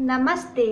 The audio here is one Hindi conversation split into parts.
नमस्ते,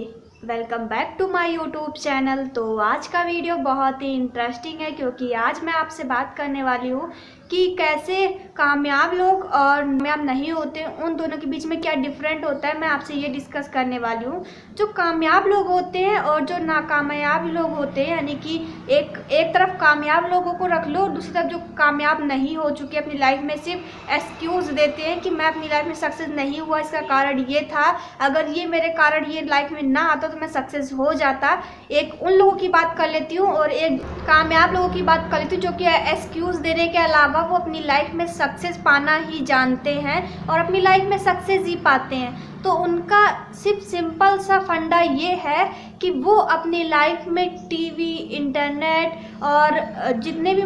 welcome back to my YouTube channel. तो आज का वीडियो बहुत ही इंटरेस्टिंग है क्योंकि आज मैं आपसे बात करने वाली हूँ कि कैसे कामयाब लोग और कामयाब नहीं होते उन दोनों के बीच में क्या डिफरेंट होता है। मैं आपसे ये डिस्कस करने वाली हूँ। जो कामयाब लोग होते हैं और जो नाकामयाब लोग होते हैं, यानी कि एक तरफ कामयाब लोगों को रख लो, दूसरी तरफ जो कामयाब नहीं हो चुके अपनी लाइफ में, सिर्फ एक्सक्यूज़ देते हैं कि मैं अपनी लाइफ में सक्सेस नहीं हुआ, इसका कारण ये था, अगर ये मेरे कारण ये लाइफ में ना आता तो मैं सक्सेस हो जाता। एक उन लोगों की बात कर लेती हूँ और एक कामयाब लोगों की बात कर लेती हूँ जो कि एक्सक्यूज़ देने के अलावा वो अपनी लाइफ में सक्सेस पाना ही जानते हैं और अपनी लाइफ में सक्सेस ही पाते हैं। तो उनका सिर्फ सिंपल सा फंडा ये है कि वो अपनी लाइफ में टीवी, इंटरनेट और जितने भी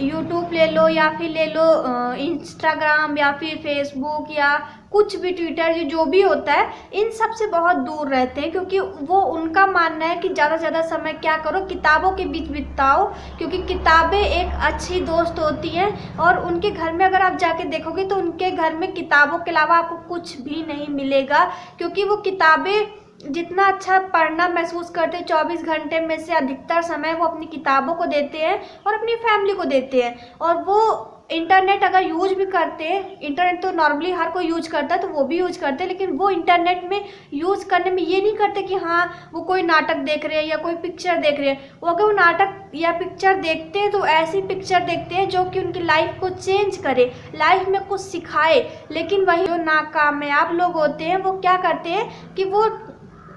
यूट्यूब ले लो या फिर ले लो इंस्टाग्राम या फिर फेसबुक या कुछ भी ट्विटर, जो भी होता है, इन सब से बहुत दूर रहते हैं। क्योंकि वो उनका मानना है कि ज़्यादा से ज़्यादा समय क्या करो, किताबों के बीच बिताओ, क्योंकि किताबें एक अच्छी दोस्त होती हैं। और उनके घर में अगर आप जाके देखोगे तो उनके घर में किताबों के अलावा आपको कुछ भी नहीं मिलेगा, क्योंकि वो किताबें जितना अच्छा पढ़ना महसूस करते हैं, 24 घंटे में से अधिकतर समय वो अपनी किताबों को देते हैं और अपनी फैमिली को देते हैं। और वो इंटरनेट अगर यूज भी करते हैं, इंटरनेट तो नॉर्मली हर कोई यूज करता है तो वो भी यूज करते हैं, लेकिन वो इंटरनेट में यूज़ करने में ये नहीं करते कि हाँ वो कोई नाटक देख रहे हैं या कोई पिक्चर देख रहे हैं। वो अगर वो नाटक या पिक्चर देखते हैं तो ऐसी पिक्चर देखते हैं जो कि उनकी लाइफ को चेंज करे, लाइफ में कुछ सिखाए। लेकिन वही जो नाकामयाब लोग होते हैं वो क्या करते हैं कि वो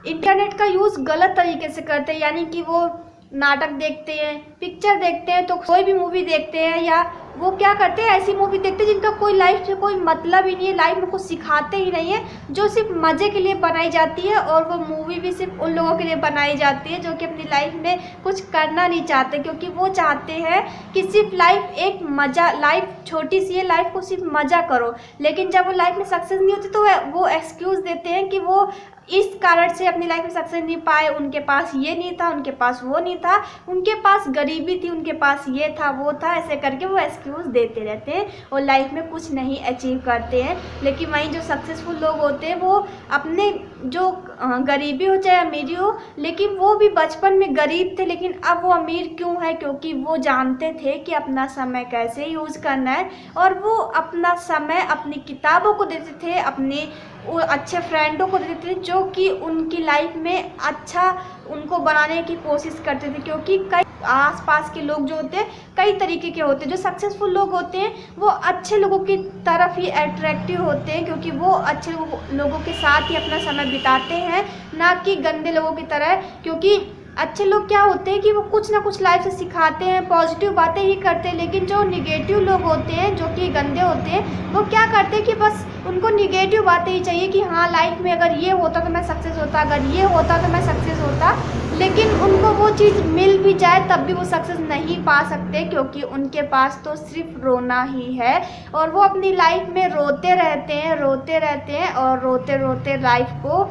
इंटरनेट का यूज़ गलत तरीके से करते हैं, यानी कि वो नाटक देखते हैं, पिक्चर देखते हैं, तो कोई भी मूवी देखते हैं, या वो क्या करते हैं ऐसी मूवी देखते हैं जिनका कोई लाइफ से कोई मतलब ही नहीं है, लाइफ में कुछ सिखाते ही नहीं है, जो सिर्फ मज़े के लिए बनाई जाती है। और वो मूवी भी सिर्फ उन लोगों के लिए बनाई जाती है जो कि अपनी लाइफ में कुछ करना नहीं चाहते, क्योंकि वो चाहते हैं कि सिर्फ लाइफ एक मज़ा, लाइफ छोटी सी है, लाइफ को सिर्फ मज़ा करो। लेकिन जब वो लाइफ में सक्सेस नहीं होती तो वो एक्सक्यूज़ देते हैं कि वो इस कारण से अपनी लाइफ में सक्सेस नहीं पाए, उनके पास ये नहीं था, उनके पास वो नहीं था, उनके पास गरीबी थी, उनके पास ये था वो था, ऐसे करके वो एक्सक्यूज़ देते रहते हैं और लाइफ में कुछ नहीं अचीव करते हैं। लेकिन वहीं जो सक्सेसफुल लोग होते हैं वो अपने जो गरीबी हो चाहे अमीरी हो, लेकिन वो भी बचपन में गरीब थे लेकिन अब वो अमीर क्यों है, क्योंकि वो जानते थे कि अपना समय कैसे यूज़ करना है। और वो अपना समय अपनी किताबों को देते थे, अपने वो अच्छे फ्रेंडों को देते थे जो कि उनकी लाइफ में अच्छा उनको बनाने की कोशिश करते थे। क्योंकि कई आसपास के लोग जो होते हैं कई तरीके के होते हैं। जो सक्सेसफुल लोग होते हैं वो अच्छे लोगों की तरफ ही अट्रैक्टिव होते हैं, क्योंकि वो अच्छे लोगों के साथ ही अपना समय बिताते हैं, ना कि गंदे लोगों की तरह। क्योंकि अच्छे लोग क्या होते हैं कि वो कुछ ना कुछ लाइफ से सिखाते हैं, पॉजिटिव बातें ही करते हैं। लेकिन जो निगेटिव लोग होते हैं, जो कि गंदे होते हैं, वो क्या करते हैं कि बस उनको निगेटिव बातें ही चाहिए कि हाँ लाइफ में अगर ये होता तो मैं सक्सेस होता, अगर ये होता तो मैं सक्सेस होता। लेकिन उनको वो चीज़ मिल भी जाए तब भी वो सक्सेस नहीं पा सकते, क्योंकि उनके पास तो सिर्फ रोना ही है। और वो अपनी लाइफ में रोते रहते हैं, रोते रहते हैं और रोते रोते लाइफ को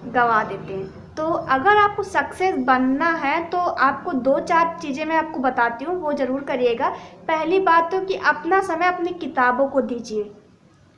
गंवा देते हैं। तो अगर आपको सक्सेस बनना है तो आपको 2-4 चीज़ें मैं आपको बताती हूँ, वो ज़रूर करिएगा। पहली बात तो कि अपना समय अपनी किताबों को दीजिए।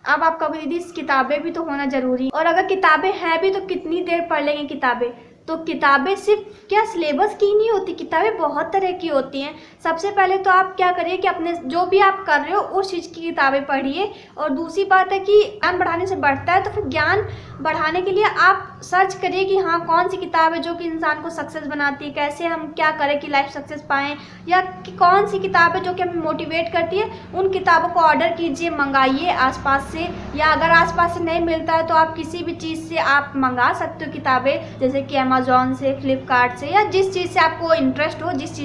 अब आप कभी दीदी किताबें भी तो होना ज़रूरी, और अगर किताबें हैं भी तो कितनी देर पढ़ लेंगे किताबें। तो किताबें सिर्फ क्या सिलेबस की नहीं होती, किताबें बहुत तरह की होती हैं। सबसे पहले तो आप क्या करिए कि अपने जो भी आप कर रहे हो उस चीज़ की किताबें पढ़िए। और दूसरी बात है कि ज्ञान बढ़ाने से बढ़ता है, तो फिर ज्ञान बढ़ाने के लिए आप सर्च करिए कि हाँ कौन सी किताब है जो कि इंसान को सक्सेस बनाती है, कैसे हम क्या करें कि लाइफ सक्सेस पाएँ, या कि कौन सी किताब है जो कि हमें मोटिवेट करती है। उन किताबों को ऑर्डर कीजिए, मंगाइए आसपास से, या अगर आसपास से नहीं मिलता है तो आप किसी भी चीज़ से आप मंगा सकते हो किताबें, जैसे कि अमेज़ॉन से, फ्लिपकार्ट से, या जिस चीज़ से आपको इंटरेस्ट हो, जिस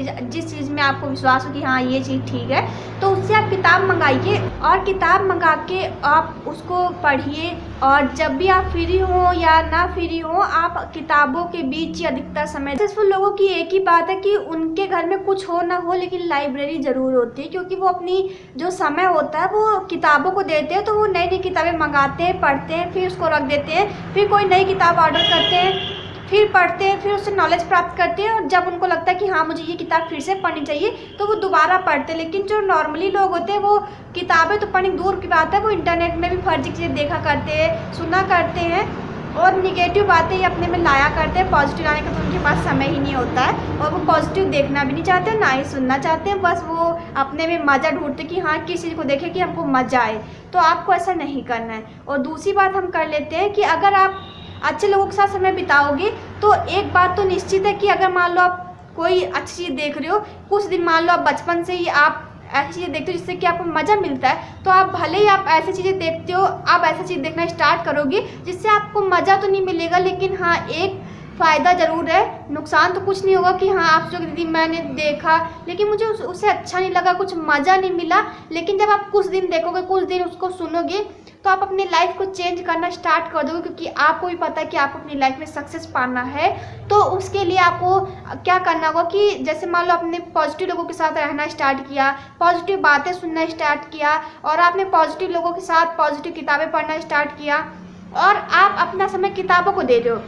चीज़ में आपको विश्वास हो कि हाँ ये चीज़ ठीक है, तो उससे आप किताब मंगाइए। और किताब मंगा के आप उसको पढ़िए। और जब भी आप फ्री हो या ना फ्री हो, आप किताबों के बीच ही अधिकतर समय। सक्सेसफुल लोगों की एक ही बात है कि उनके घर में कुछ हो ना हो लेकिन लाइब्रेरी ज़रूर होती है, क्योंकि वो अपनी जो समय होता है वो किताबों को देते हैं। तो वो नई नई किताबें मंगाते हैं, पढ़ते हैं, फिर उसको रख देते हैं, फिर कोई नई किताब ऑर्डर करते हैं, फिर पढ़ते हैं, फिर उससे नॉलेज प्राप्त करते हैं। और जब उनको लगता है कि हाँ मुझे ये किताब फिर से पढ़नी चाहिए तो वो दोबारा पढ़ते हैं। लेकिन जो नॉर्मली लोग होते हैं वो किताबें तो पढ़नी दूर की बात है, वो इंटरनेट में भी फर्जी चीज़ें देखा करते हैं, सुना करते हैं और निगेटिव बातें ही अपने में लाया करते हैं, पॉजिटिव लाने का तो उनके पास समय ही नहीं होता है और वो पॉजिटिव देखना भी नहीं चाहते, ना ही सुनना चाहते हैं। बस वो अपने में मज़ा ढूंढते कि हाँ किस चीज़ को देखें कि हमको मज़ा आए। तो आपको ऐसा नहीं करना है। और दूसरी बात हम कर लेते हैं कि अगर आप अच्छे लोगों के साथ समय बिताओगे तो एक बात तो निश्चित है कि अगर मान लो आप कोई अच्छी चीज़ देख रहे हो, कुछ दिन मान लो आप बचपन से ही आप ऐसी चीज़ें देखते हो जिससे कि आपको मज़ा मिलता है, तो आप भले ही आप ऐसी चीज़ें देखते हो, आप ऐसी चीज़ देखना स्टार्ट करोगे जिससे आपको मज़ा तो नहीं मिलेगा, लेकिन हाँ एक फ़ायदा ज़रूर है। नुकसान तो कुछ नहीं होगा कि हाँ आप जो दीदी मैंने देखा लेकिन मुझे उससे अच्छा नहीं लगा, कुछ मज़ा नहीं मिला। लेकिन जब आप कुछ दिन देखोगे, कुछ दिन उसको सुनोगे, तो आप अपनी लाइफ को चेंज करना स्टार्ट कर दोगे, क्योंकि आपको भी पता है कि आपको अपनी लाइफ में सक्सेस पाना है। तो उसके लिए आपको क्या करना होगा कि जैसे मान लो आपने पॉजिटिव लोगों के साथ रहना स्टार्ट किया, पॉजिटिव बातें सुनना स्टार्ट किया और आपने पॉजिटिव लोगों के साथ पॉजिटिव किताबें पढ़ना स्टार्ट किया और आप अपना समय किताबों को दे रहे हो,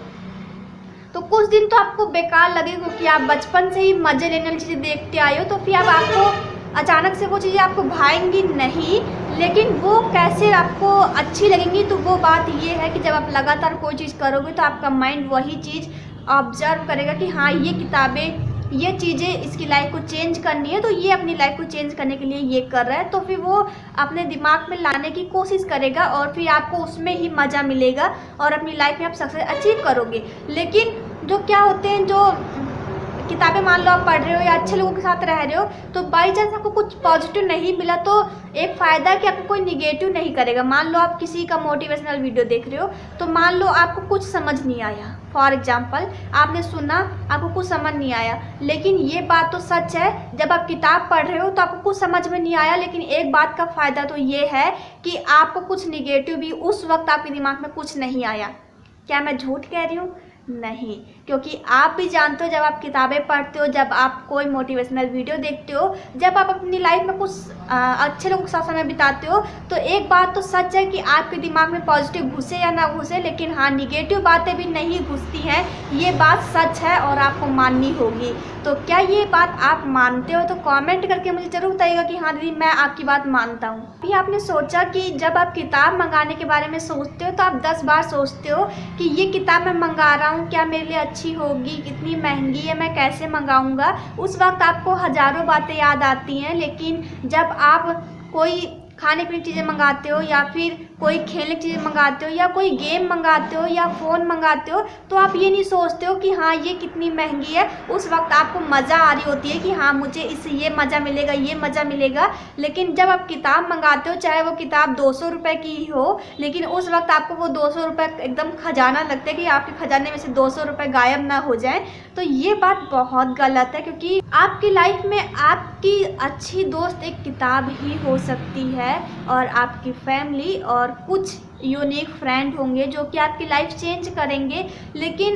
तो कुछ दिन तो आपको बेकार लगेगा क्योंकि आप बचपन से ही मज़े लेने वाली चीज़ें देखते आए हो। तो फिर अब आपको अचानक से वो चीज़ें आपको भाएंगी नहीं, लेकिन वो कैसे आपको अच्छी लगेंगी, तो वो बात ये है कि जब आप लगातार कोई चीज़ करोगे तो आपका माइंड वही चीज़ ऑब्जर्व करेगा कि हाँ ये किताबें, ये चीज़ें इसकी लाइफ को चेंज करनी है, तो ये अपनी लाइफ को चेंज करने के लिए ये कर रहा है। तो फिर वो अपने दिमाग में लाने की कोशिश करेगा और फिर आपको उसमें ही मज़ा मिलेगा और अपनी लाइफ में आप सक्सेस अचीव करोगे। लेकिन जो क्या होते हैं, जो किताबें मान लो आप पढ़ रहे हो या अच्छे लोगों के साथ रह रहे हो, तो बाई चांस आपको कुछ पॉजिटिव नहीं मिला तो एक फ़ायदा है कि आपको कोई निगेटिव नहीं करेगा। मान लो आप किसी का मोटिवेशनल वीडियो देख रहे हो, तो मान लो आपको कुछ समझ नहीं आया, फॉर एग्जाम्पल आपने सुना, आपको कुछ समझ नहीं आया, लेकिन ये बात तो सच है जब आप किताब पढ़ रहे हो तो आपको कुछ समझ में नहीं आया, लेकिन एक बात का फ़ायदा तो ये है कि आपको कुछ निगेटिव भी उस वक्त आपके दिमाग में कुछ नहीं आया। क्या मैं झूठ कह रही हूँ? नहीं, क्योंकि आप भी जानते हो जब आप किताबें पढ़ते हो, जब आप कोई मोटिवेशनल वीडियो देखते हो, जब आप अपनी लाइफ में कुछ अच्छे लोगों के साथ समय बिताते हो, तो एक बात तो सच है कि आपके दिमाग में पॉजिटिव घुसे या ना घुसे, लेकिन हाँ निगेटिव बातें भी नहीं घुसती हैं, ये बात सच है और आपको माननी होगी। तो क्या ये बात आप मानते हो? तो कमेंट करके मुझे ज़रूर बताइएगा कि हाँ दीदी मैं आपकी बात मानता हूँ। फिर आपने सोचा कि जब आप किताब मंगाने के बारे में सोचते हो तो आप 10 बार सोचते हो कि ये किताब मैं मंगा रहा हूँ, क्या मेरे लिए अच्छी होगी, कितनी महंगी है, मैं कैसे मंगाऊंगा। उस वक्त आपको हज़ारों बातें याद आती हैं, लेकिन जब आप कोई खाने पीने की चीज़ें मंगाते हो या फिर कोई खेलने की चीज़ें मंगाते हो या कोई गेम मंगाते हो या फ़ोन मंगाते हो, तो आप ये नहीं सोचते हो कि हाँ ये कितनी महंगी है। उस वक्त आपको मज़ा आ रही होती है कि हाँ मुझे इससे ये मज़ा मिलेगा, ये मज़ा मिलेगा। लेकिन जब आप किताब मंगाते हो, चाहे वो किताब 200 रुपये की ही हो, लेकिन उस वक्त आपको वो 200 रुपये एकदम खजाना लगता है कि आपके खजाने में से 200 रुपये गायब ना हो जाए। तो ये बात बहुत गलत है, क्योंकि आपकी लाइफ में आपकी अच्छी दोस्त एक किताब ही हो सकती है और आपकी फैमिली और कुछ यूनिक फ्रेंड होंगे जो कि आपकी लाइफ चेंज करेंगे। लेकिन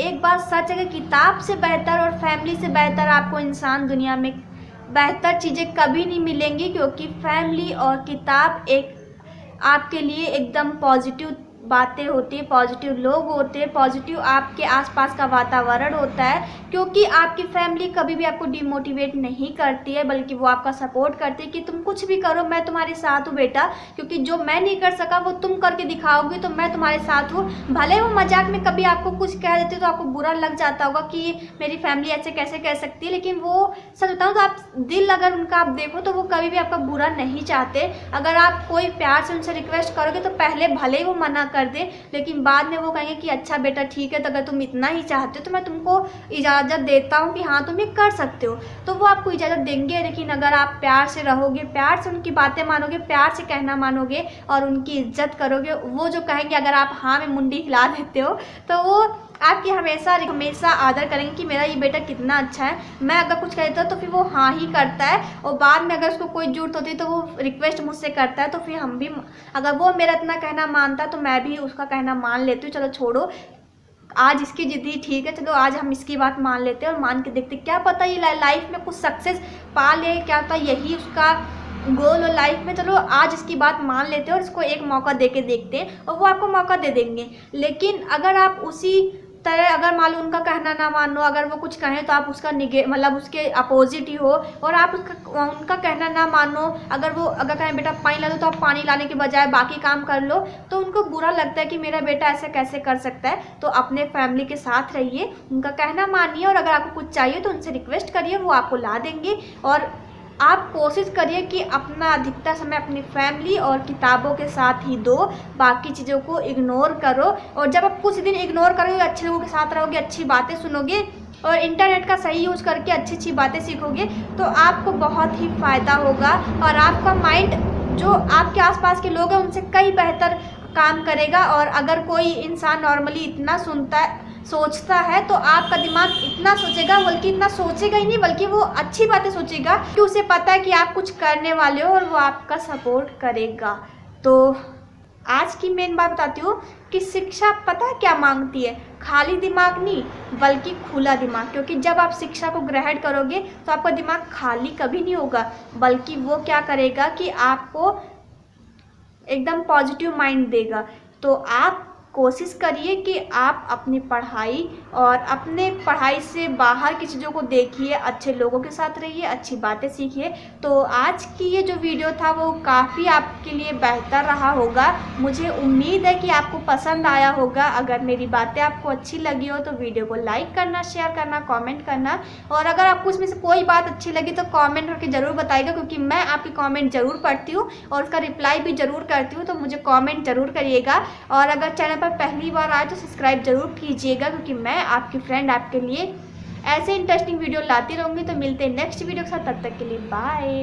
एक बात सच है कि किताब से बेहतर और फैमिली से बेहतर आपको इंसान दुनिया में बेहतर चीज़ें कभी नहीं मिलेंगी, क्योंकि फैमिली और किताब एक आपके लिए एकदम पॉजिटिव बातें होती है, पॉजिटिव लोग होते हैं, पॉजिटिव आपके आसपास का वातावरण होता है। क्योंकि आपकी फैमिली कभी भी आपको डिमोटिवेट नहीं करती है, बल्कि वो आपका सपोर्ट करती है कि तुम कुछ भी करो, मैं तुम्हारे साथ हूँ बेटा, क्योंकि जो मैं नहीं कर सका वो तुम करके दिखाओगी तो मैं तुम्हारे साथ हूँ। भले वो मजाक में कभी आपको कुछ कह देते तो आपको बुरा लग जाता होगा कि मेरी फैमिली ऐसे कैसे कह सकती है, लेकिन वो सच बताऊँ तो आप दिल अगर उनका आप देखो तो वो कभी भी आपका बुरा नहीं चाहते। अगर आप कोई प्यार से उनसे रिक्वेस्ट करोगे तो पहले भले ही वो मना कर दे, लेकिन बाद में वो कहेंगे कि अच्छा बेटा ठीक है, तो अगर तुम इतना ही चाहते हो तो मैं तुमको इजाज़त देता हूँ कि हाँ तुम ये कर सकते हो, तो वो आपको इजाज़त देंगे। लेकिन अगर आप प्यार से रहोगे, प्यार से उनकी बातें मानोगे, प्यार से कहना मानोगे और उनकी इज्जत करोगे, वो जो कहेंगे अगर आप हाँ में मुंडी हिला देते हो तो वो आपकी हमेशा आदर करेंगे कि मेरा ये बेटा कितना अच्छा है। मैं अगर कुछ कहता हूँ तो फिर वो हाँ ही करता है, और बाद में अगर उसको कोई जरूरत होती है तो वो रिक्वेस्ट मुझसे करता है, तो फिर हम भी अगर वो मेरा इतना कहना मानता तो मैं भी उसका कहना मान लेती हूँ। चलो छोड़ो, आज इसकी जिद ही ठीक है, चलो आज हम इसकी बात मान लेते हैं और मान के देखते, क्या पता ये लाइफ में कुछ सक्सेस पा ले, क्या पता यही उसका गोल हो लाइफ में। चलो आज इसकी बात मान लेते हैं और इसको एक मौका दे के देखते हैं, और वो आपको मौका दे देंगे। लेकिन अगर आप उसी तरह अगर मान लो उनका कहना ना मानो, अगर वो कुछ कहें तो आप उसका मतलब उसके अपोजिट ही हो, और आप उनका कहना ना मानो, अगर कहें बेटा पानी ला दो तो आप पानी लाने के बजाय बाकी काम कर लो, तो उनको बुरा लगता है कि मेरा बेटा ऐसे कैसे कर सकता है। तो अपने फैमिली के साथ रहिए, उनका कहना मानिए, और अगर आपको कुछ चाहिए तो उनसे रिक्वेस्ट करिए, वो आपको ला देंगे। और आप कोशिश करिए कि अपना अधिकतर समय अपनी फैमिली और किताबों के साथ ही दो, बाकी चीज़ों को इग्नोर करो। और जब आप कुछ दिन इग्नोर करोगे, अच्छे लोगों के साथ रहोगे, अच्छी बातें सुनोगे और इंटरनेट का सही यूज़ करके अच्छी अच्छी बातें सीखोगे, तो आपको बहुत ही फ़ायदा होगा और आपका माइंड जो आपके आसपास के लोग हैं उनसे कई बेहतर काम करेगा। और अगर कोई इंसान नॉर्मली इतना सोचता है तो आपका दिमाग इतना सोचेगा, बल्कि इतना सोचेगा ही नहीं बल्कि वो अच्छी बातें सोचेगा, कि उसे पता है कि आप कुछ करने वाले हो और वो आपका सपोर्ट करेगा। तो आज की मेन बात बताती हूँ कि शिक्षा पता है क्या मांगती है? खाली दिमाग नहीं बल्कि खुला दिमाग। क्योंकि जब आप शिक्षा को ग्रहण करोगे तो आपका दिमाग खाली कभी नहीं होगा, बल्कि वो क्या करेगा कि आपको एकदम पॉजिटिव माइंड देगा। तो आप कोशिश करिए कि आप अपनी पढ़ाई और अपने पढ़ाई से बाहर की चीज़ों को देखिए, अच्छे लोगों के साथ रहिए, अच्छी बातें सीखिए। तो आज की ये जो वीडियो था वो काफ़ी आपके लिए बेहतर रहा होगा। मुझे उम्मीद है कि आपको पसंद आया होगा। अगर मेरी बातें आपको अच्छी लगी हो तो वीडियो को लाइक करना, शेयर करना, कॉमेंट करना, और अगर आपको इसमें से कोई बात अच्छी लगी तो कॉमेंट करके ज़रूर बताइएगा, क्योंकि मैं आपकी कॉमेंट ज़रूर पढ़ती हूँ और उसका रिप्लाई भी ज़रूर करती हूँ। तो मुझे कॉमेंट ज़रूर करिएगा, और अगर चैनल पर पहली बार आए तो सब्सक्राइब जरूर कीजिएगा, क्योंकि मैं आपकी फ्रेंड आपके लिए ऐसे इंटरेस्टिंग वीडियो लाती रहूँगी। तो मिलते हैं नेक्स्ट वीडियो के साथ, तब तक के लिए बाय।